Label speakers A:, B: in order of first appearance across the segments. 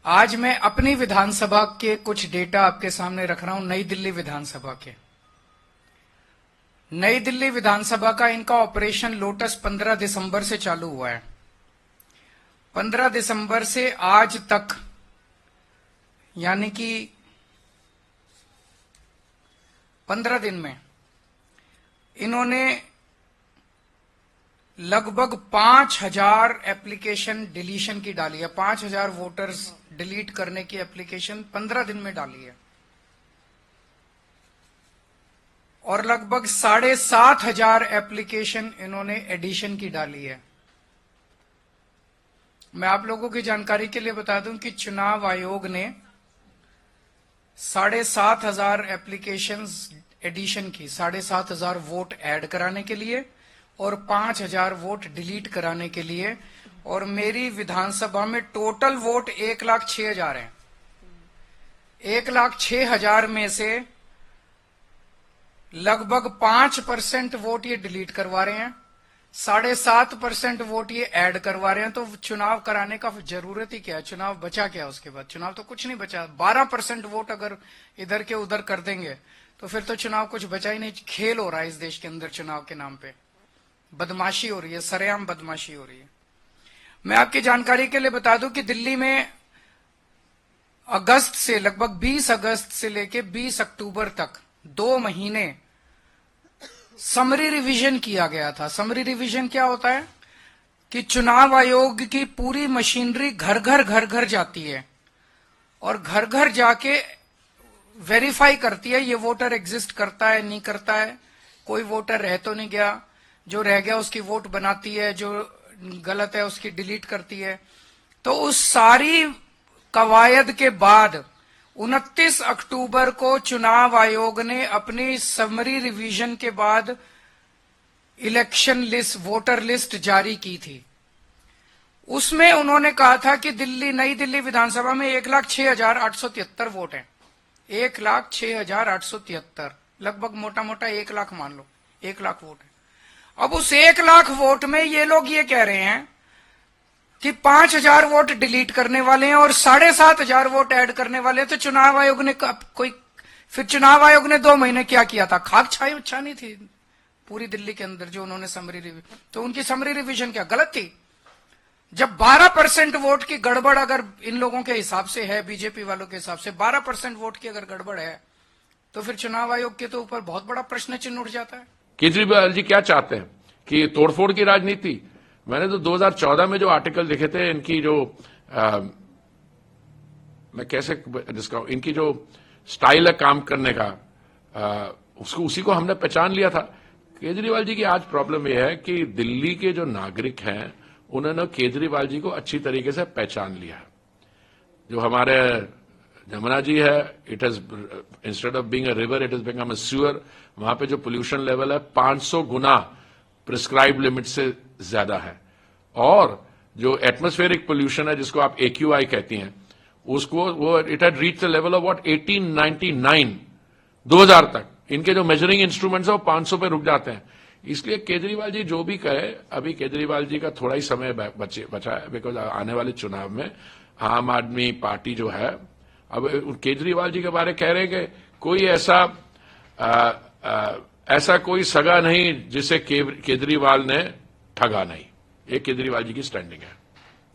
A: आज मैं अपनी विधानसभा के कुछ डेटा आपके सामने रख रहा हूं। नई दिल्ली विधानसभा के, नई दिल्ली विधानसभा का इनका ऑपरेशन लोटस 15 दिसंबर से चालू हुआ है। 15 दिसंबर से आज तक, यानी कि 15 दिन में इन्होंने लगभग 5000 एप्लीकेशन डिलीशन की डाली है। 5000 वोटर्स डिलीट करने की एप्लीकेशन 15 दिन में डाली है और लगभग 7500 एप्लीकेशन इन्होंने एडिशन की डाली है। मैं आप लोगों की जानकारी के लिए बता दूं कि चुनाव आयोग ने 7500 एप्लीकेशंस एडिशन की, 7500 वोट ऐड कराने के लिए और 5000 वोट डिलीट कराने के लिए। और मेरी विधानसभा में टोटल वोट 1,06,000 हैं। 1,06,000 में से लगभग 5% वोट ये डिलीट करवा रहे हैं, 7.5% वोट ये ऐड करवा रहे हैं। तो चुनाव कराने का जरूरत ही क्या है? चुनाव बचा क्या उसके बाद? चुनाव तो कुछ नहीं बचा। 12% वोट अगर इधर के उधर कर देंगे तो फिर तो चुनाव कुछ बचा ही नहीं। खेल हो रहा है इस देश के अंदर चुनाव के नाम पे, बदमाशी हो रही है, सरेआम बदमाशी हो रही है। मैं आपकी जानकारी के लिए बता दूं कि दिल्ली में अगस्त से, लगभग 20 अगस्त से लेके 20 अक्टूबर तक 2 महीने समरी रिवीजन किया गया था। समरी रिवीजन क्या होता है कि चुनाव आयोग की पूरी मशीनरी घर घर जाती है और घर घर जाके वेरीफाई करती है ये वोटर एग्जिस्ट करता है, नहीं करता है, कोई वोटर रह तो नहीं गया, जो रह गया उसकी वोट बनाती है, जो गलत है उसकी डिलीट करती है। तो उस सारी कवायद के बाद 29 अक्टूबर को चुनाव आयोग ने अपनी समरी रिवीजन के बाद इलेक्शन लिस्ट, वोटर लिस्ट जारी की थी। उसमें उन्होंने कहा था कि नई दिल्ली विधानसभा में 1,06,873 वोट हैं। 1,06,873, लगभग मोटा मोटा 1 लाख मान लो, 1 लाख वोट है। अब उस 1 लाख वोट में ये लोग ये कह रहे हैं कि 5000 वोट डिलीट करने वाले हैं और 7500 वोट ऐड करने वाले हैं। तो चुनाव आयोग ने फिर चुनाव आयोग ने 2 महीने क्या किया था? खाक छानी थी पूरी दिल्ली के अंदर जो उन्होंने समरी रिवीजन। तो उनकी समरी रिवीजन क्या गलत थी? जब 12% वोट की गड़बड़ अगर इन लोगों के हिसाब से है, बीजेपी वालों के हिसाब से 12% वोट की अगर गड़बड़ है, तो फिर चुनाव आयोग के तो ऊपर बहुत बड़ा प्रश्न चिन्ह उठ जाता है।
B: केजरीवाल जी क्या चाहते हैं कि तोड़फोड़ की राजनीति? मैंने तो 2014 में जो आर्टिकल लिखे थे, इनकी जो मैं कैसे जिसका इनकी जो स्टाइल है काम करने का, उसी को हमने पहचान लिया था। केजरीवाल जी की आज प्रॉब्लम यह है कि दिल्ली के जो नागरिक हैं उन्होंने केजरीवाल जी को अच्छी तरीके से पहचान लिया है। जो हमारे जमुना जी है, it has instead of being a river it has become a sewer. वहां पे जो पोल्यूशन लेवल है 500 गुना प्रिस्क्राइब लिमिट से ज्यादा है। और जो एटमॉस्फेरिक पोल्यूशन है जिसको आप AQI कहती हैं, उसको वो it had reach the level of what 1899 2000 तक। इनके जो मेजरिंग इंस्ट्रूमेंट्स है वो 500 पे रुक जाते हैं। इसलिए केजरीवाल जी जो भी कहे, अभी केजरीवाल जी का थोड़ा ही समय बचा है, बिकॉज आने वाले चुनाव में आम आदमी पार्टी जो है, अब केजरीवाल जी के बारे कह रहे हैं कि कोई ऐसा कोई सगा नहीं जिसे केजरीवाल ने ठगा नहीं। ये केजरीवाल जी की स्टैंडिंग है।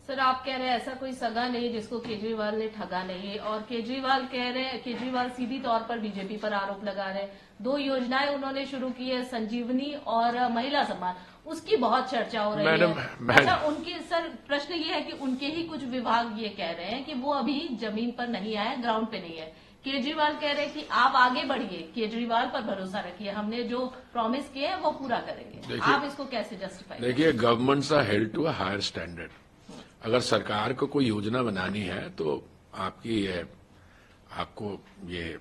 C: सर, आप कह रहे हैं ऐसा कोई सगा नहीं जिसको केजरीवाल ने ठगा नहीं है, और केजरीवाल कह रहे हैं, केजरीवाल सीधी तौर पर बीजेपी पर आरोप लगा रहे हैं। 2 योजनाएं उन्होंने शुरू की है, संजीवनी और महिला सम्मान, उसकी बहुत चर्चा हो रही है। अच्छा, उनकी सर प्रश्न ये है कि उनके ही कुछ विभाग ये कह रहे हैं कि वो अभी जमीन पर नहीं आए, ग्राउंड पे नहीं है। केजरीवाल कह रहे हैं कि आप आगे बढ़िए, केजरीवाल पर भरोसा रखिए, हमने जो प्रॉमिस किए हैं वो पूरा करेंगे। आप इसको कैसे जस्टिफाई?
B: देखिए, governments are held to a higher standard. अगर सरकार को कोई योजना बनानी है तो आपको ये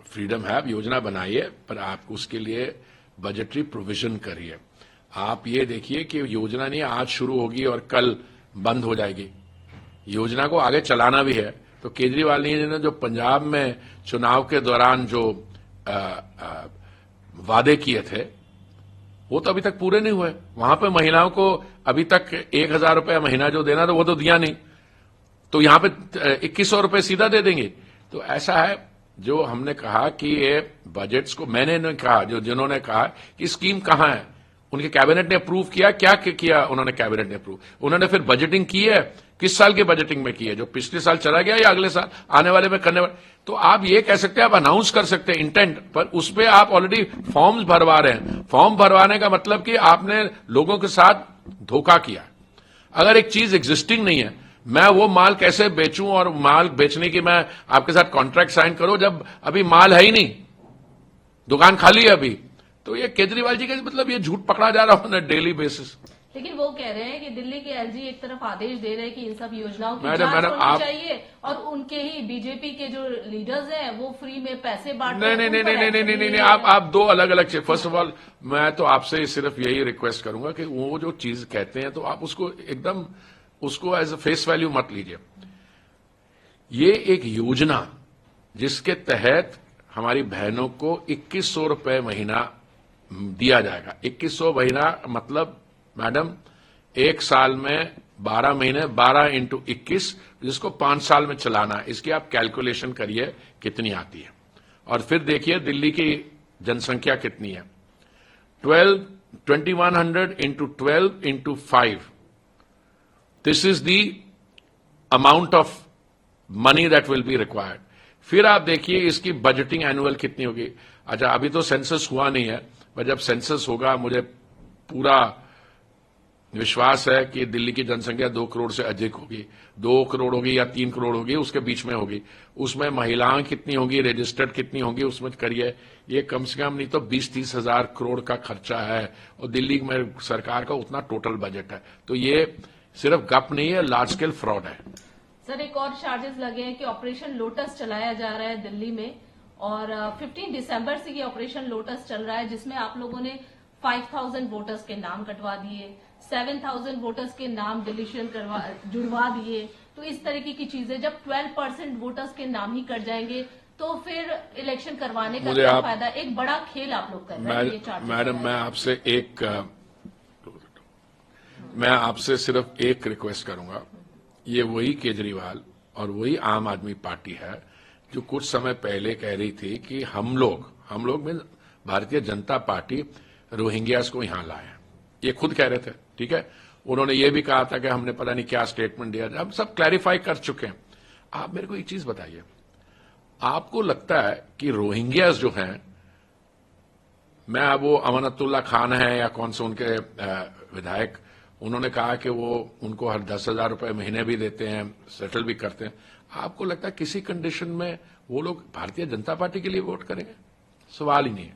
B: फ्रीडम है, आप योजना बनाइए, पर आप उसके लिए बजटरी प्रोविजन करिए। आप ये देखिए कि योजना नहीं आज शुरू होगी और कल बंद हो जाएगी। योजना को आगे चलाना भी है। तो केजरीवाल जी ने जो पंजाब में चुनाव के दौरान जो वादे किए थे वो तो अभी तक पूरे नहीं हुए। वहां पे महिलाओं को अभी तक 1,000 रुपया महीना जो देना था वो तो दिया नहीं। तो यहां पे 2100 रुपए सीधा दे देंगे। तो ऐसा है, जो हमने कहा कि ये बजट्स को, मैंने नहीं कहा, जो जिन्होंने कहा कि स्कीम कहां है, उनके कैबिनेट ने अप्रूव किया, क्या किया उन्होंने, कैबिनेट ने अप्रूव, उन्होंने फिर बजटिंग की है, किस साल की बजटिंग में की है, जो पिछले साल चला गया या अगले साल आने वाले में करने वाले। तो आप ये कह सकते हैं, आप अनाउंस कर सकते हैं इंटेंट, पर उस पर आप ऑलरेडी फॉर्म्स भरवा रहे हैं। फॉर्म भरवाने का मतलब कि आपने लोगों के साथ धोखा किया। अगर एक चीज एग्जिस्टिंग नहीं है, मैं वो माल कैसे बेचूं, और माल बेचने की मैं आपके साथ कॉन्ट्रैक्ट साइन करूं जब अभी माल है ही नहीं, दुकान खाली है अभी। तो ये केजरीवाल जी का मतलब ये झूठ पकड़ा जा रहा है डेली बेसिस।
C: लेकिन वो कह रहे हैं कि दिल्ली के एलजी एक तरफ आदेश दे रहे हैं कि इन सब योजनाओं की
B: मैडम,
C: जांच होनी
B: आप
C: चाहिए, और उनके ही बीजेपी के जो लीडर्स हैं वो फ्री में पैसे बांट
B: नहीं
C: रहे हैं,
B: नहीं
C: उन पर
B: नहीं नहीं नहीं
C: एक्शन
B: नहीं नहीं,
C: नहीं है।
B: आप दो अलग अलग चीज। फर्स्ट ऑफ ऑल मैं तो आपसे सिर्फ यही रिक्वेस्ट करूंगा कि वो जो चीज कहते हैं तो आप उसको एकदम, उसको एज अ फेस वैल्यू मत लीजिए। ये एक योजना जिसके तहत हमारी बहनों को 2100 रुपए महीना दिया जाएगा। 2100 महीना मतलब मैडम एक साल में 12 महीने, 12 इंटू 21, जिसको 5 साल में चलाना है। इसकी आप कैलकुलेशन करिए कितनी आती है, और फिर देखिए दिल्ली की जनसंख्या कितनी है। 2100 into 12 into 5, this is the amount of money that will be required. फिर आप देखिए इसकी बजटिंग एनुअल कितनी होगी। अच्छा, अभी तो सेंसस हुआ नहीं है, पर जब सेंसस होगा मुझे पूरा विश्वास है कि दिल्ली की जनसंख्या 2 करोड़ से अधिक होगी, 2 करोड़ होगी या 3 करोड़ होगी, उसके बीच में होगी। उसमें महिलाएं कितनी होंगी, रजिस्टर्ड कितनी होंगी, उसमें करिए। ये कम से कम नहीं तो 20-30 हजार करोड़ का खर्चा है, और दिल्ली में सरकार का उतना टोटल बजट है। तो ये सिर्फ गप नहीं है, लार्ज स्केल फ्रॉड है।
C: सर, एक और चार्जेस लगे हैं कि ऑपरेशन लोटस चलाया जा रहा है दिल्ली में, और 15 दिसंबर से ये ऑपरेशन लोटस चल रहा है, जिसमें आप लोगों ने 5000 वोटर्स के नाम कटवा दिए, 7000 वोटर्स के नाम डिलीशन जुड़वा दिए। तो इस तरीके की चीजें, जब 12% वोटर्स के नाम ही कट जाएंगे तो फिर इलेक्शन करवाने का क्या फायदा? एक बड़ा खेल आप लोग कर रहे हैं। ये चार्जेस
B: मैडम, मैं आपसे सिर्फ एक रिक्वेस्ट करूंगा। ये वही केजरीवाल और वही आम आदमी पार्टी है जो कुछ समय पहले कह रही थी कि हम लोग में भारतीय जनता पार्टी रोहिंग्यास को यहां लाए। ये खुद कह रहे थे, ठीक है। उन्होंने ये भी कहा था कि हमने पता नहीं क्या स्टेटमेंट दिया, हम सब क्लैरिफाई कर चुके हैं। आप मेरे को एक चीज बताइए, आपको लगता है कि रोहिंग्यास जो हैं, मैं अब वो अमानतुल्लाह खान है या कौन से उनके विधायक, उन्होंने कहा कि वो उनको हर 10,000 रुपए महीने भी देते हैं, सेटल भी करते हैं। आपको लगता है किसी कंडीशन में वो लोग भारतीय जनता पार्टी के लिए वोट करेंगे? सवाल ही नहीं है।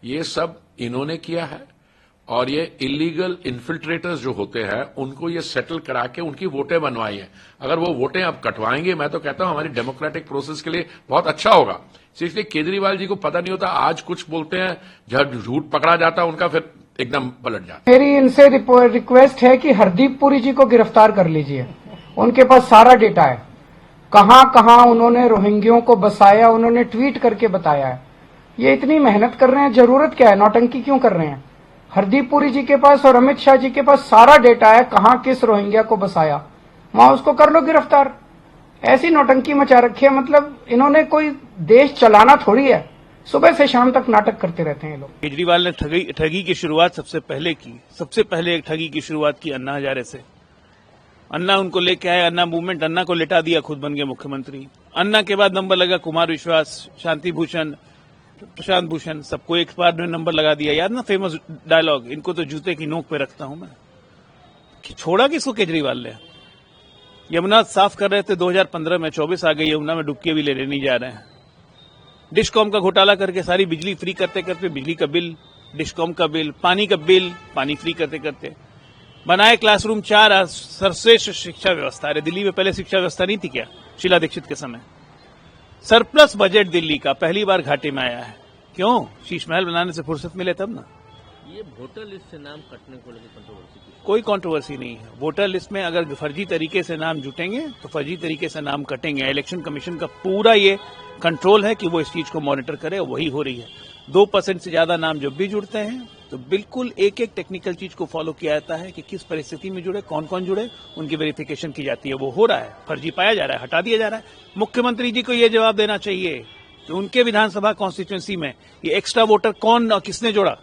B: ये सब इन्होंने किया है, और ये इलीगल इन्फिल्ट्रेटर्स जो होते हैं उनको ये सेटल करा के उनकी वोटें बनवाई हैं। अगर वो वोटें अब कटवाएंगे, मैं तो कहता हूं हमारी डेमोक्रेटिक प्रोसेस के लिए बहुत अच्छा होगा। इसलिए केजरीवाल जी को पता नहीं होता, आज कुछ बोलते हैं, जब झूठ पकड़ा जाता है उनका फिर एकदम पलट जाता है।
A: मेरी इनसे रिक्वेस्ट है कि हरदीप पुरी जी को गिरफ्तार कर लीजिए। उनके पास सारा डेटा है, कहां कहां उन्होंने रोहिंग्यों को बसाया, उन्होंने ट्वीट करके बताया है। ये इतनी मेहनत कर रहे हैं, जरूरत क्या है, नौटंकी क्यों कर रहे हैं? हरदीप पुरी जी के पास और अमित शाह जी के पास सारा डेटा है, कहां किस रोहिंग्या को बसाया, वहां उसको कर लो गिरफ्तार। ऐसी नौटंकी मचा रखी है, मतलब इन्होंने कोई देश चलाना थोड़ी है, सुबह से शाम तक नाटक करते रहते हैं लोग।
D: केजरीवाल ने ठगी की शुरुआत सबसे पहले एक ठगी की शुरुआत की अन्ना हजारे से। अन्ना उनको लेके आए, अन्ना मूवमेंट, अन्ना को लेटा दिया, खुद बन गए मुख्यमंत्री। अन्ना के बाद नंबर लगा कुमार विश्वास, शांति भूषण, प्रशांत भूषण, सबको एक बार में नंबर लगा दिया। याद ना फेमस डायलॉग, इनको तो जूते की नोक पे रखता हूं मैं। छोड़ा किसको केजरीवाल ने? यमुना साफ कर रहे थे 2015 में, 24 आ गई, यमुना में डुबकी भी लेने नहीं जा रहे हैं। डिस्कॉम का घोटाला करके सारी बिजली फ्री करते करते बिजली का बिल, डिस्कॉम का बिल, पानी का बिल, पानी फ्री करते करते बनाए क्लासरूम 4 सर्वश्रेष्ठ शिक्षा व्यवस्था। अरे दिल्ली में पहले शिक्षा व्यवस्था नहीं थी क्या शीला दीक्षित के समय? सरप्लस बजट दिल्ली का पहली बार घाटे में आया है। क्यों? शीश महल बनाने से फुर्सत मिले तब ना।
E: ये वोटर लिस्ट से नाम कटने को लेकर कंट्रोवर्सी?
D: कोई कंट्रोवर्सी नहीं है। वोटर लिस्ट में अगर फर्जी तरीके से नाम जुटेंगे तो फर्जी तरीके से नाम कटेंगे। इलेक्शन कमीशन का पूरा ये कंट्रोल है कि वो इस चीज को मॉनिटर करे, वही हो रही है। 2% से ज्यादा नाम जब भी जुड़ते हैं तो बिल्कुल एक एक टेक्निकल चीज को फॉलो किया जाता है कि किस परिस्थिति में जुड़े, कौन कौन जुड़े, उनकी वेरिफिकेशन की जाती है। वो हो रहा है, फर्जी पाया जा रहा है, हटा दिया जा रहा है। मुख्यमंत्री जी को यह जवाब देना चाहिए कि उनके विधानसभा कॉन्स्टिट्यूंसी में ये एक्स्ट्रा वोटर कौन और किसने जोड़ा।